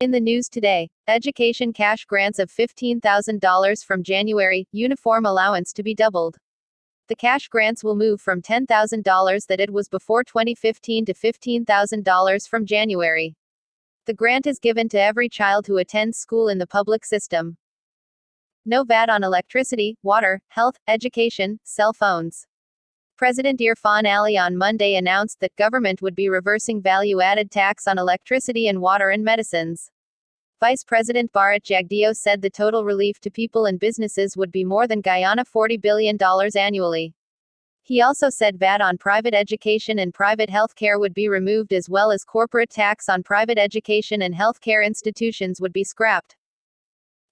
In the news today, education cash grants of $15,000 from January, uniform allowance to be doubled. The cash grants will move from $10,000 that it was before 2015 to $15,000 from January. The grant is given to every child who attends school in the public system. No VAT on electricity, water, health, education, cell phones. President Irfan Ali on Monday announced that government would be reversing value-added tax on electricity and water and medicines. Vice President Bharat Jagdeo said the total relief to people and businesses would be more than Guyana $40 billion annually. He also said VAT on private education and private health care would be removed, as well as corporate tax on private education and health care institutions would be scrapped.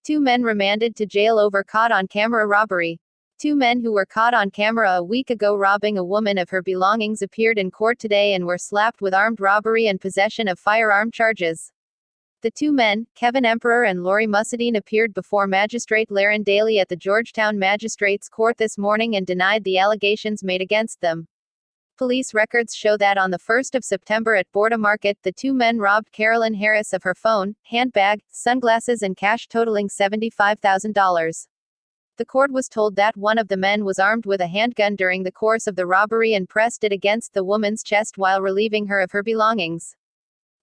2 men remanded to jail over caught-on-camera robbery. 2 men who were caught on camera a week ago robbing a woman of her belongings appeared in court today and were slapped with armed robbery and possession of firearm charges. The 2 men, Kevin Emperor and Lori Musadine, appeared before Magistrate Laren Daly at the Georgetown Magistrates Court this morning and denied the allegations made against them. Police records show that on the 1st of September at Borda Market, the 2 men robbed Carolyn Harris of her phone, handbag, sunglasses and cash totaling $75,000. The court was told that one of the men was armed with a handgun during the course of the robbery and pressed it against the woman's chest while relieving her of her belongings.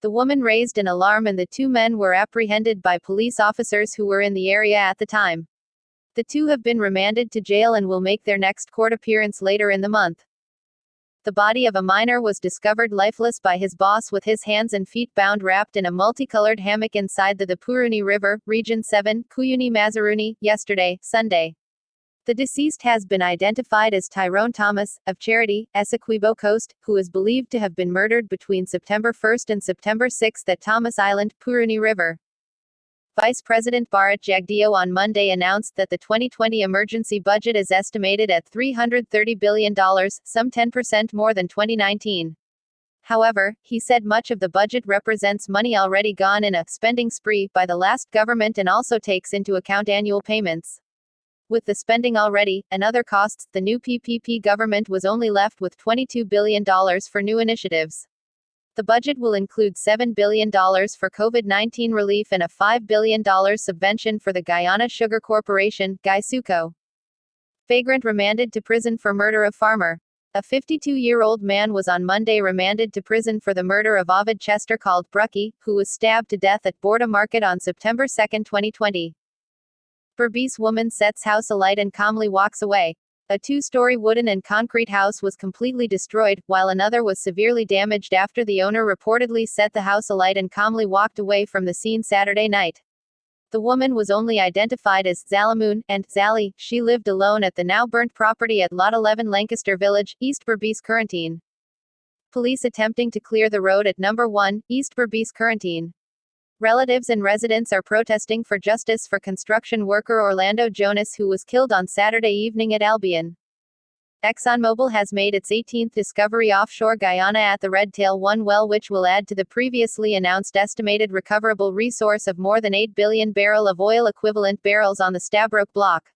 The woman raised an alarm and the 2 men were apprehended by police officers who were in the area at the time. The 2 have been remanded to jail and will make their next court appearance later in the month. The body of a minor was discovered lifeless by his boss with his hands and feet bound wrapped in a multicolored hammock inside the Puruni River, Region 7, Guyanese Mazaruni, yesterday, Sunday. The deceased has been identified as Tyrone Thomas, of Charity, Essequibo Coast, who is believed to have been murdered between September 1 and September 6 at Thomas Island, Puruni River. Vice President Bharat Jagdeo on Monday announced that the 2020 emergency budget is estimated at $330 billion, some 10% more than 2019. However, he said much of the budget represents money already gone in a spending spree by the last government and also takes into account annual payments. With the spending already, and other costs, the new PPP government was only left with $22 billion for new initiatives. The budget will include $7 billion for COVID-19 relief and a $5 billion subvention for the Guyana Sugar Corporation, GuySuco. Vagrant remanded to prison for murder of farmer. A 52-year-old man was on Monday remanded to prison for the murder of Ovid Chester called Brucky, who was stabbed to death at Borda Market on September 2, 2020. Berbice woman sets house alight and calmly walks away. A 2-story wooden and concrete house was completely destroyed, while another was severely damaged after the owner reportedly set the house alight and calmly walked away from the scene Saturday night. The woman was only identified as Zalamoon, and Zali. She lived alone at the now burnt property at Lot 11 Lancaster Village, East Berbice, Quarantine. Police attempting to clear the road at number 1, East Berbice, Quarantine. Relatives and residents are protesting for justice for construction worker Orlando Jonas, who was killed on Saturday evening at Albion. ExxonMobil has made its 18th discovery offshore Guyana at the Redtail 1 well, which will add to the previously announced estimated recoverable resource of more than 8 billion barrel of oil equivalent barrels on the Stabroek Block.